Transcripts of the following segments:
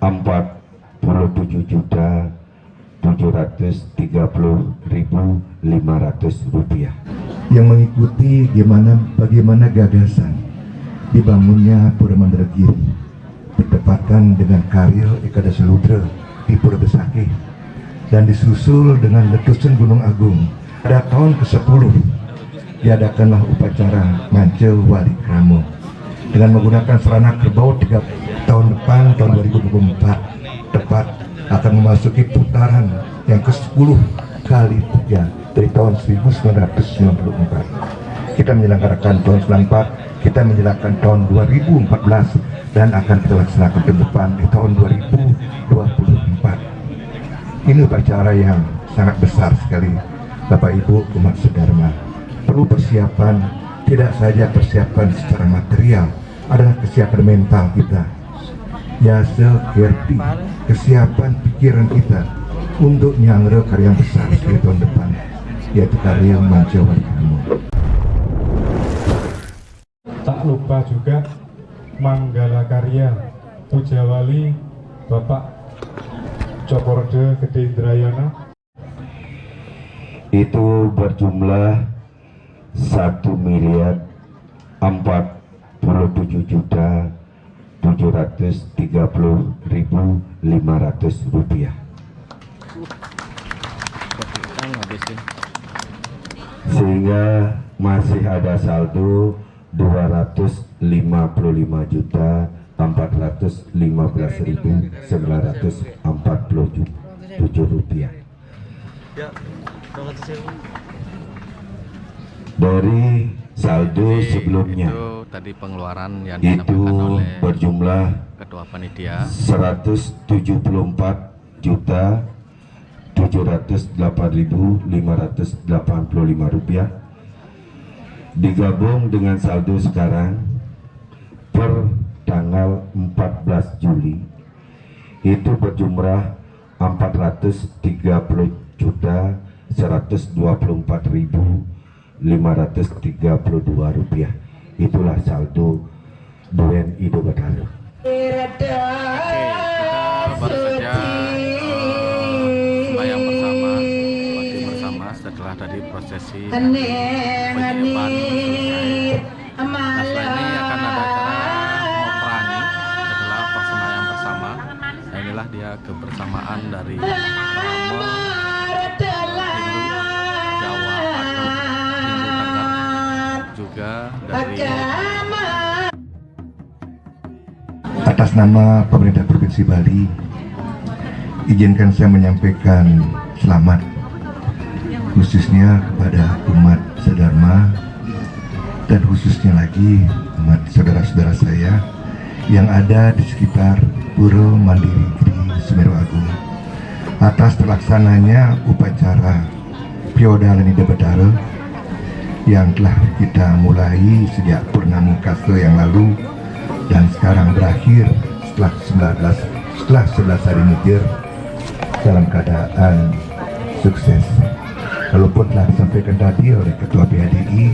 Rp1.730.500 yang mengikuti bagaimana gagasan dibangunnya Pura Mandragiri bertepatan dengan karya Ekada Seludra di Pura Besakih dan disusul dengan letusan Gunung Agung. Pada tahun ke-10 diadakanlah upacara Ngance Wali Kramo dengan menggunakan sarana kerbau. Tahun depan, tahun 2024 tepat akan memasuki putaran yang ke-10 kali 3 dari tahun 1994. Kita menyelenggarakan tahun 94, kita menyelenggarakan tahun 2014 dan akan kita laksanakan ke depan di tahun 2024. Ini upacara yang sangat besar sekali, Bapak Ibu umat sedharma. Perlu persiapan, tidak saja persiapan secara material, adalah kesiapan mental kita. Ya sekerti kesiapan pikiran kita untuk nyangre karya yang besar sekali tahun depan, yaitu karya Ngance Wali Kramo. Tak lupa juga Manggala Karya Pujawali Bapak Cokorde Gede Indrayana itu berjumlah Rp1.730.500 sehingga masih ada saldo Rp254.947 dari saldo sebelumnya. Itu tadi pengeluaran yang itu disampaikan oleh berjumlah Ketua Panitia Rp174.708.585 digabung dengan saldo sekarang per tanggal 14 Juli itu berjumlah Rp400.124.532. Itulah saldo Duen Ido Betara. kita baru saja sembahyang bersama, waktu bersama setelah tadi prosesi penyembahan selesai. Nah, setelah ini akan ada acara ngoprani setelah persembahyang bersama. Nah, inilah dia kebersamaan dari Kramo, Hindu, Jawa, atau Hindu Tengger, juga dari Atas nama pemerintah Provinsi Bali, izinkan saya menyampaikan selamat khususnya kepada umat sedharma dan khususnya lagi umat saudara-saudara saya yang ada di sekitar Pura Mandragiri Semeru Agung atas terlaksananya upacara Piodalan Ida Betara yang telah kita mulai sejak Purnama Kasta yang lalu dan sekarang berakhir setelah 11 hari mujur dalam keadaan sukses. Walaupun telah disampaikan tadi oleh Ketua PHDI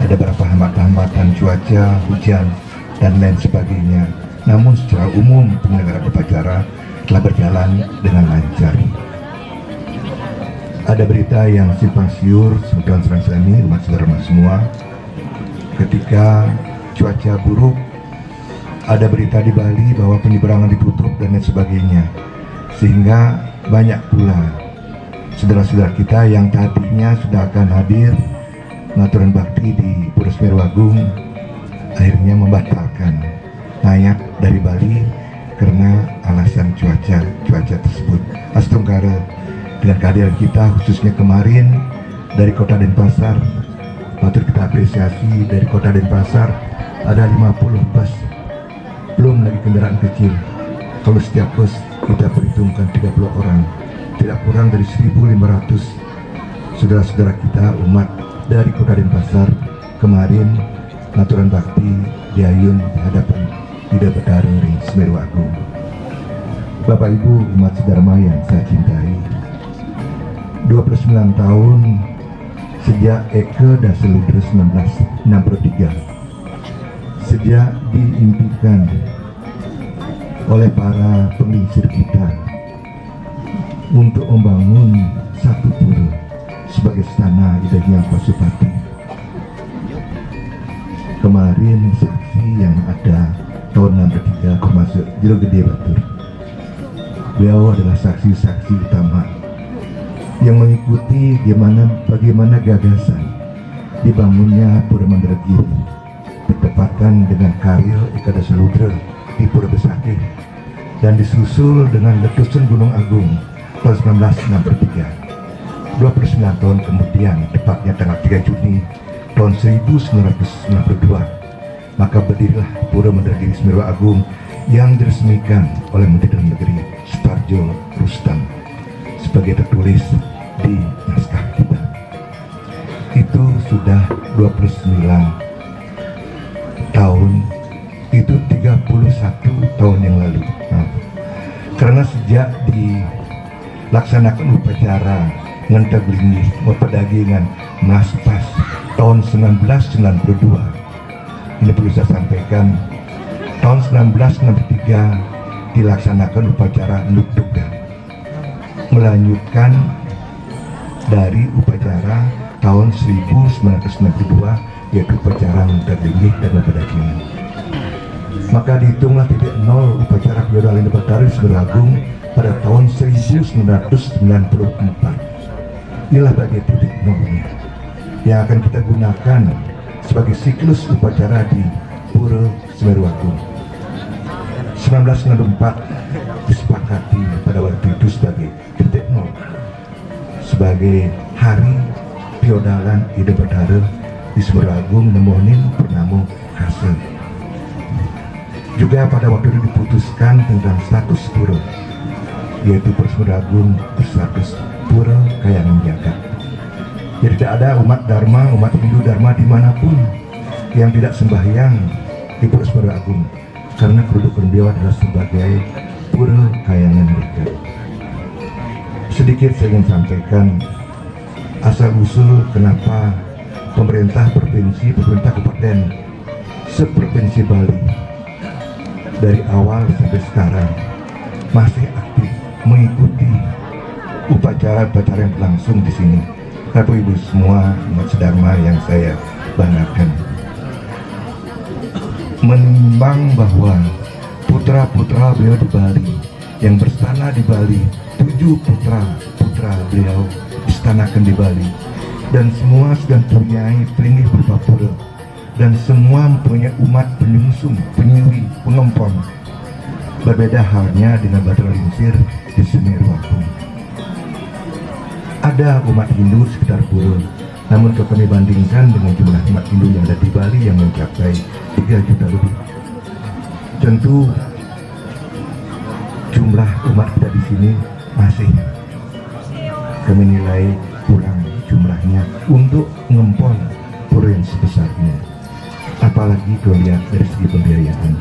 ada beberapa hambatan cuaca, hujan dan lain sebagainya, namun secara umum penyelenggaraan upacara telah berjalan dengan lancar. Ada berita yang simpang siur sebetulnya serang kami umat saudara semua ketika cuaca buruk. Ada berita di Bali bahwa penyeberangan ditutup dan lain sebagainya, sehingga banyak pula saudara-saudara kita yang tadinya sudah akan hadir ngaturan bakti di Pura Semeru Agung akhirnya membatalkan naik dari Bali karena alasan cuaca tersebut. Astungkara dengan kehadiran kita khususnya kemarin dari Kota Denpasar, patut kita apresiasi. Dari Kota Denpasar ada 50 bus, belum lagi kendaraan kecil. Kalau setiap bus kita perhitungkan 30 orang, tidak kurang dari 1.500 saudara-saudara kita umat dari Kota Denpasar kemarin ngaturan bakti di Ayun di hadapan Ida Betara ring Semeru Agung. Bapak Ibu umat sedharma yang saya cintai, 29 tahun sejak Ekada Seludra 1963, sejak diimpikan oleh para penginsir kita untuk membangun satu pura sebagai istana idenya Pasupati. Kemarin saksi yang ada tahun 63 termasuk Jero Gede Batur. Beliau adalah saksi-saksi utama yang mengikuti bagaimana gagasan dibangunnya Pura Mandragiri bertepatan dengan karya Ekada Seludra di Pura Besakih dan disusul dengan letusan Gunung Agung tahun 1963. 29 tahun kemudian, tepatnya tanggal 3 Juni tahun 1992, maka berdirilah Pura Mandragiri Semeru Agung yang diresmikan oleh Menteri Dalam Negeri Suparjo Rustam sebagai tertulis di naskah kita. Itu sudah 29 tahun, itu 31 tahun yang lalu. Karena sejak dilaksanakan upacara ngentaglingi pedagingan Maspas tahun 1992, ini perlu saya sampaikan, tahun 1963 dilaksanakan upacara Nuktuga, melanjutkan dari upacara tahun 1992 yaitu upacara ngentaglingi dan pedagingan. Maka dihitunglah titik nol upacara Feodalan Batara di Semeru Agung pada tahun 1994. Inilah bagai titik nolnya yang akan kita gunakan sebagai siklus upacara di Pura Semeru Agung. 1994 disepakati pada waktu itu sebagai titik nol, sebagai hari Feodalan Ida Batara di Semeru Agung nemonin Purnamo Hasil. Juga pada waktu itu diputuskan tentang status pura, yaitu Pura Semeru Agung berstatus Pura Kayangan Jagat. Jadi tidak ada umat Dharma, umat Hindu Dharma dimanapun yang tidak sembahyang di Pura Semeru Agung, karena kedudukan beliau adalah sebagai Pura Kayangan Jagat. Sedikit saya ingin sampaikan asal usul kenapa pemerintah provinsi, pemerintah kabupaten seprovinsi Bali dari awal sampai sekarang masih aktif mengikuti upacara-upacara yang berlangsung di sini. Bapak Ibu semua umat sedharma yang saya banggakan, menimbang bahwa putra-putra beliau di Bali yang berstana di Bali, 7 putra beliau istanakan di Bali, dan semua sedang mempunyai peringih berupa pura, dan semua mempunyai umat penyungsung, penyuri, pengempon. Berbeda halnya dengan Batara Lingsir di Semeru Agung. Ada umat Hindu sekitar pura, namun kalau kami bandingkan dengan jumlah umat Hindu yang ada di Bali yang mencapai 3 juta lebih, tentu jumlah umat kita di sini masih kami nilai kurang jumlahnya untuk ngempon pura yang sebesar ini, apalagi kalau lihat dari segi pembiayaan.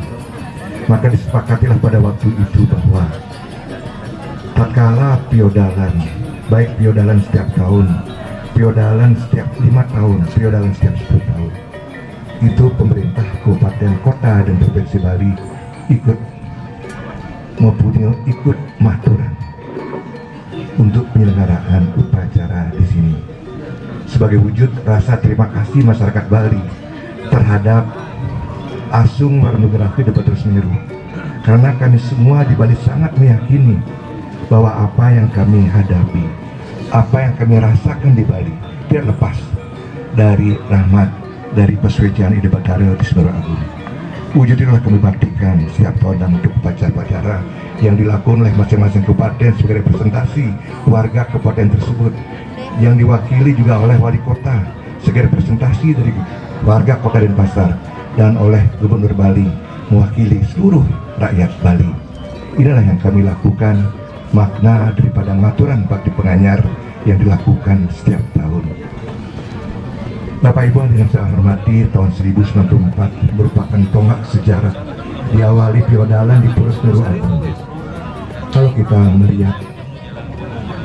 Maka disepakatilah pada waktu itu bahwa tatkala feodalan, baik feodalan setiap tahun, feodalan setiap 5 tahun, feodalan setiap 10 tahun, itu pemerintah kabupaten, kota, dan provinsi Bali ikut ikut maturan untuk penyelenggaraan upacara di sini sebagai wujud rasa terima kasih masyarakat Bali terhadap Asung Warnografi di Batara Semeru, karena kami semua di Bali sangat meyakini bahwa apa yang kami hadapi, apa yang kami rasakan di Bali tidak lepas dari rahmat dari Pasuruan Ida Batara di Semeru Agung. Wujud itulah kami baktikan setiap tahun dalam bentuk upacara-upacara yang dilakukan oleh masing-masing kabupaten sebagai representasi warga kabupaten tersebut, yang diwakili juga oleh wali kota sebagai representasi dari warga kota Denpasar, dan oleh Gubernur Bali mewakili seluruh rakyat Bali. Inilah yang kami lakukan, makna daripada maturan bakti penganyar yang dilakukan setiap tahun. Bapak Ibu yang saya hormati, tahun 1994 merupakan tonggak sejarah diawali feodalan di Pura Semeru Agung. Kalau kita melihat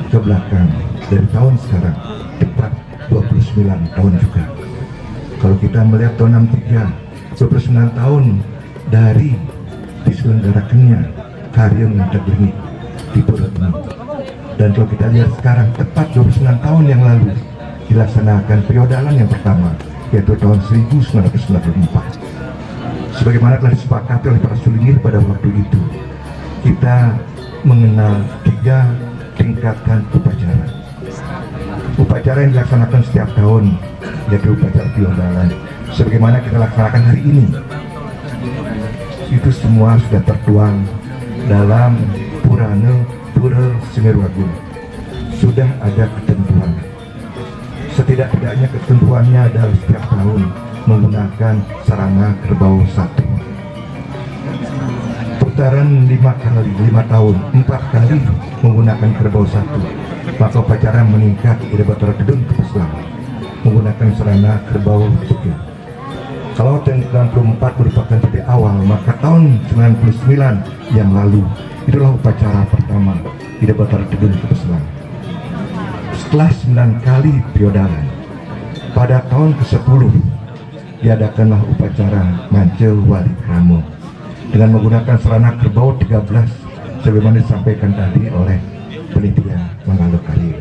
ke belakang dari tahun sekarang, tepat 29 tahun juga. Kalau kita melihat tahun 63, 29 tahun dari diselenggarakannya karya mengintegrasi di pura ini. Dan kalau kita lihat sekarang, tepat 29 tahun yang lalu dilaksanakan periodalan yang pertama, yaitu tahun 1994. Sebagaimana telah disepakati oleh para sulingir pada waktu itu, kita mengenal 3 tingkatan upacara. Upacara yang dilaksanakan setiap tahun, yaitu upacara periodalan, sebagaimana kita laksanakan hari ini. Itu semua sudah tertuang dalam Pura Semeru Agung. Sudah ada ketentuan. Setidak-tidaknya ketentuannya adalah setiap tahun menggunakan sarana kerbau 1. Putaran 5 kali, 5 tahun, 4 kali menggunakan kerbau 1. Maka upacara meningkat di Batara Gedung Kepeslang menggunakan sarana kerbau 3. Kalau tahun 94 merupakan titik awal, maka tahun 99 yang lalu itulah upacara pertama di Batara Gedung Kepeslang. Setelah 9 kali periodalan, pada tahun ke-10 diadakanlah upacara Mance Wali Kramo dengan menggunakan sarana kerbau 13 sebagaimana disampaikan tadi oleh penitia Manggalokarya.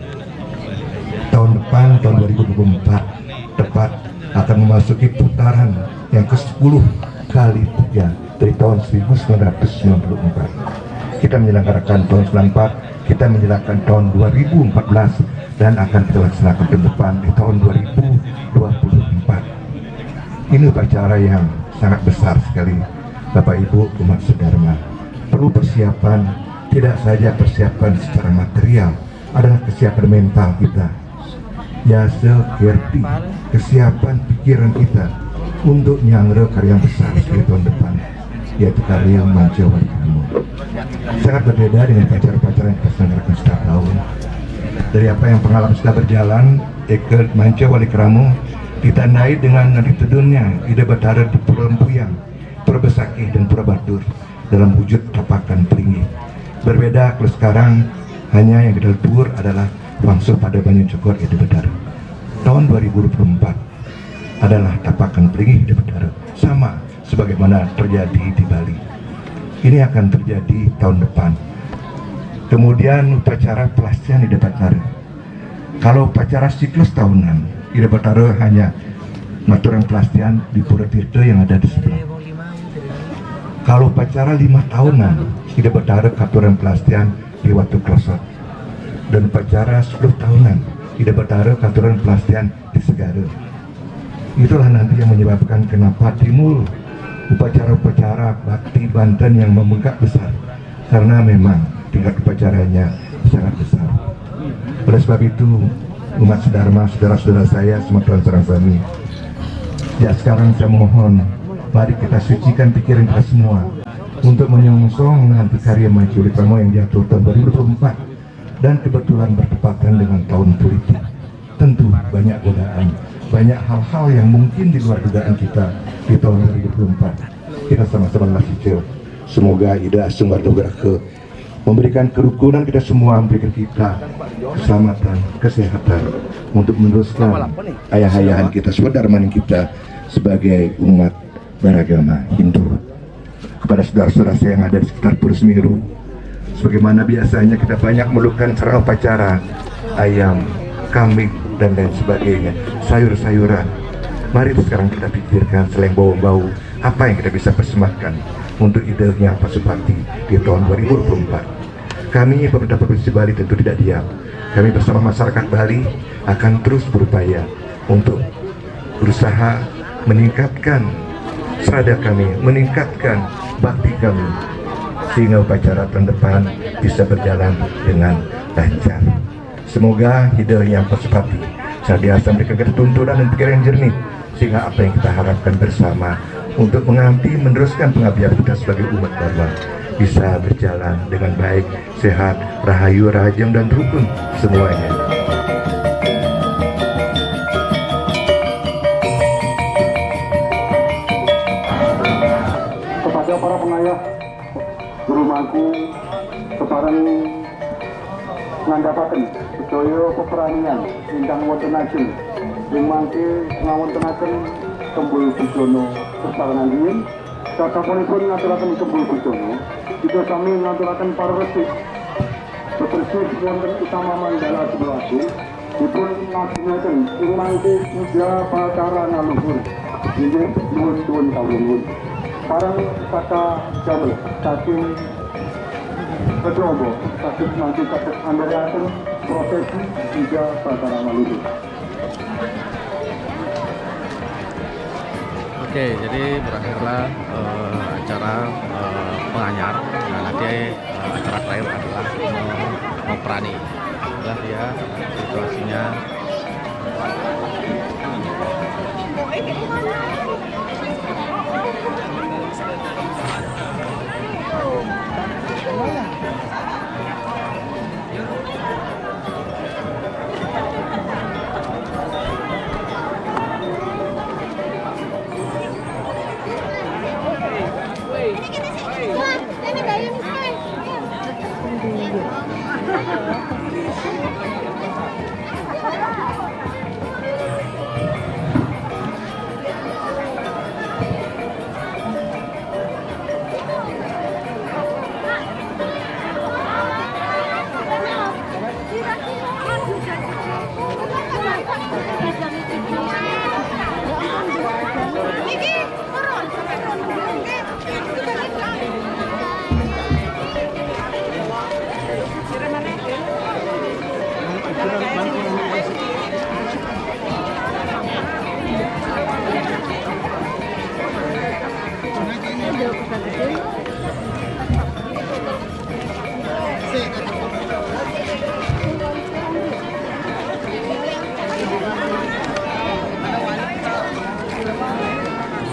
Tahun depan, tahun 2024 tepat akan memasuki putaran yang ke-10 kali 3 dari tahun 1994. Kita menyelenggarakan tahun 94, kita menyelenggarakan tahun 2014 dan akan kita laksanakan tahun depan di tahun 2024. Ini upacara yang sangat besar sekali, Bapak Ibu umat sedharma. Perlu persiapan, tidak saja persiapan secara material, adalah kesiapan mental kita. Yasa kerti, kesiapan pikiran kita untuk nyangre karya yang besar sekali tahun depan, yaitu karya Mance Wali Kramo. Sangat berbeda dengan upacara-upacara yang kita selenggarakan setiap tahun. Dari apa yang pengalaman sudah berjalan, Eke Mance Wali Kramo ditandai dengan nadi tudunnya Ida Batara di Pura Empuyang, Pura Besakih dan Pura Batur dalam wujud tapakan peringgi. Berbeda kalau sekarang hanya yang kita tur adalah langsung pada Banyu Cokor Ida Batara. Tahun 2024 adalah tapakan peringgi Ida Batara, sama sebagaimana terjadi di Bali. Ini akan terjadi tahun depan. Kemudian upacara pelastian Ida Batara. Kalau upacara siklus tahunan, Ida Batara hanya maturan pelastian di Pura Tirta yang ada di sebelah. Kalau upacara 5 tahunan, Ida Batara katuran pelastian di Watu Klosok. Dan upacara 10 tahunan, Ida Batara katuran pelastian di Segara. Itulah nanti yang menyebabkan kenapa timbul upacara-upacara bakti Banten yang membengkak besar, karena memang tingkat upacaranya sangat besar. Oleh sebab itu, umat sedharma, saudara-saudara saya, semua Tuan Sami, ya sekarang saya mohon, mari kita sucikan pikiran kita semua untuk menyongsong nanti karya Mance Wali Kramo yang jatuh tahun 2024 dan kebetulan bertepatan dengan tahun politik. Tentu banyak godaan, banyak hal-hal yang mungkin di luar dugaan kita di tahun 2024. Kita sama-sama masih semoga Ida Sumber Dobrake memberikan kerukunan kita semua, memberikan kita keselamatan, kesehatan untuk meneruskan ayah-ayahan kita, saudara-saudara kita sebagai umat beragama Hindu. Kepada saudara-saudara saya yang ada di sekitar Pura Semeru, sebagaimana biasanya kita banyak memerlukan sarana upacara, ayam, kambing dan lain sebagainya, sayur-sayuran. Mari sekarang kita pikirkan selain bau-bau, apa yang kita bisa persembahkan untuk idenya Pasupati di tahun 2024. Kami pemerintah Provinsi Bali tentu tidak diam. Kami bersama masyarakat Bali akan terus berupaya untuk berusaha meningkatkan serada kami, meningkatkan bakti kami, sehingga upacara tahun depan bisa berjalan dengan lancar. Semoga hidayah Pasupati senantiasa memberikan tuntunan dan pikiran yang jernih, sehingga apa yang kita harapkan bersama untuk mengabdi, meneruskan pengabdian kita sebagai umat Dharma bisa berjalan dengan baik, sehat, rahayu, rahajeng dan rukun semuanya. Kepada para pengayah guru mangku kepareng ngandhapaken sedaya peperanian ingkang wonten ajeng ing mangke ngawontenaken Kembul Budono Kesarengan Riyin. Sakapunipun ngaturaken Kembul Budono kita sami ngaturaken parwesi bersih wonten utama mandala Sidoarjo dipun lajengaken ing mangke puja Batara Ngaluhur inggih nuwun kawuh parang kata jamu saking Kedrobo saking nanti kata andharaken prosesi puja Batara Ngaluhur. Oke, jadi berakhirlah acara penganyar. Nah, nanti acara terakhir adalah memperani. Itulah dia situasinya.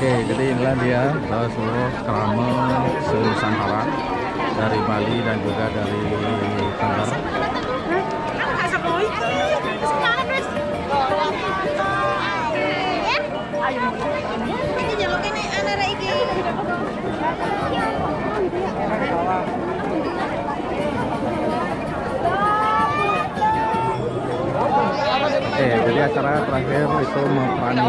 Oke, jadi inilah dia seluruh kerama se-Nusantara dari Bali dan juga dari Tengger. Oke, jadi acara terakhir itu memperani.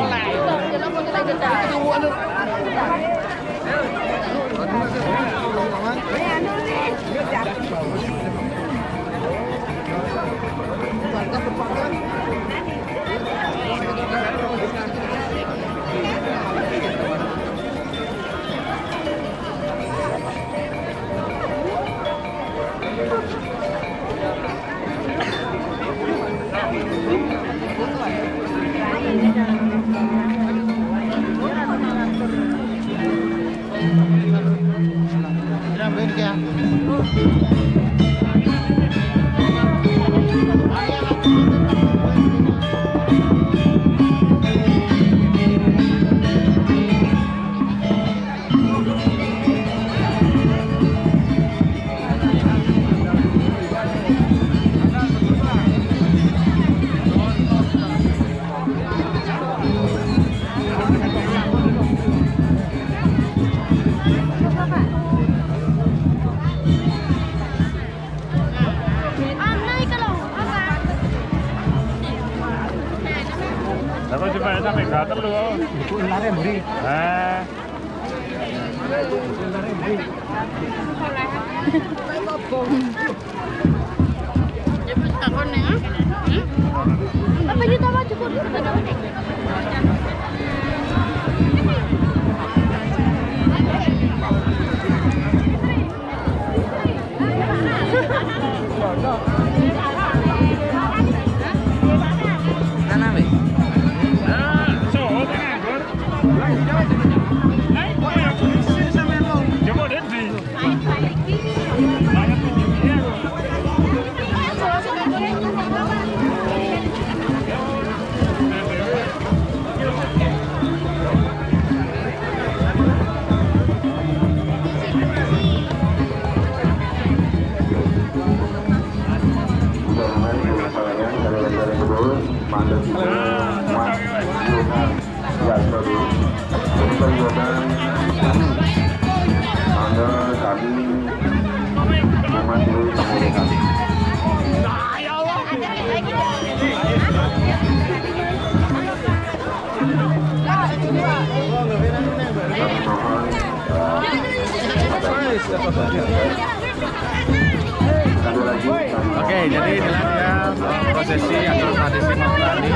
Dapat coba sampai gatel lu. Iku lare mburi. Apa juta mah cukup. Oke, jadi inilah dia prosesi atau tradisi memperani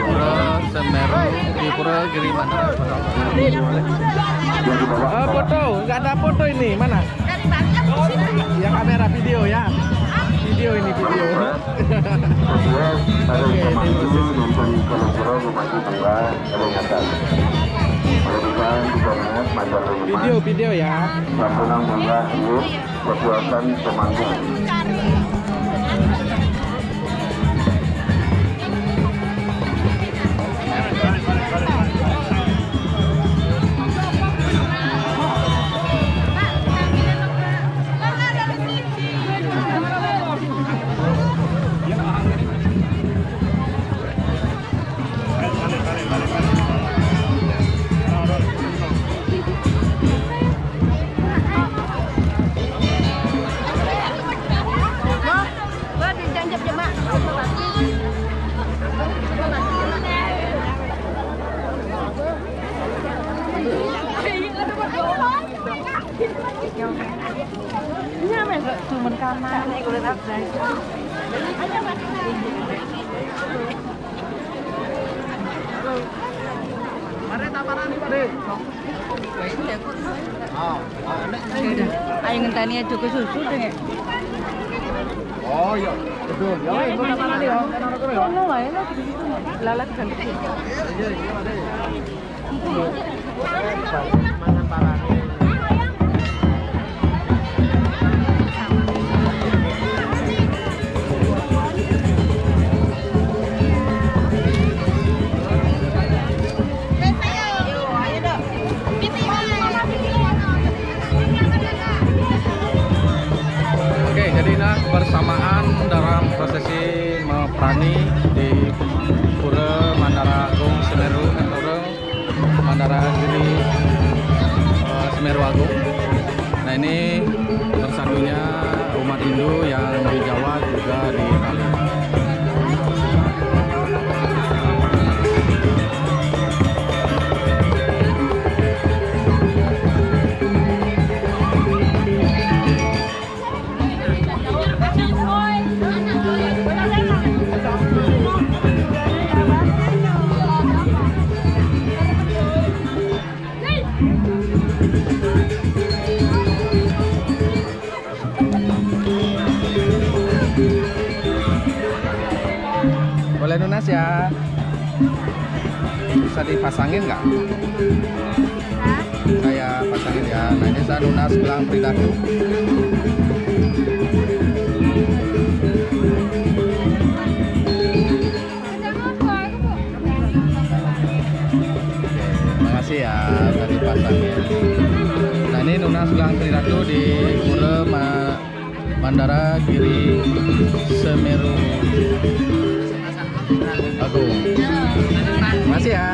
Pura Semeru di Pura Giri Mandara. Foto, nggak ada foto ini, mana? Yang kamera video ya. Video ini video. Oke, ini prosesi. Video ya. Santunan Bunga Hidup Perbuatan Temanggung. Cuman kamar. Ayo ngenteni aja ke susu deh. Oh iya, betul. Ya, itu mana dia? Kono wae lah di situ. Lalat ganti. Mangan parah. Oke, jadi nah bersamaan dalam prosesi memperani di Pura Mandara Agung Semeru, Pura Mandara Giri Semeru Agung. Nah ini bersatunya umat Hindu yang di Jawa juga di Bali. Boleh lunas ya? Bisa dipasangin nggak? Saya pasangin ya. Nah ini saya lunas gelang perilaku. Makasih ya dari pasangin. Nah ini lunas gelang perilaku di Pura Mandara Giri Semeru Agung. Makasih ya.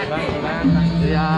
Bang, ya.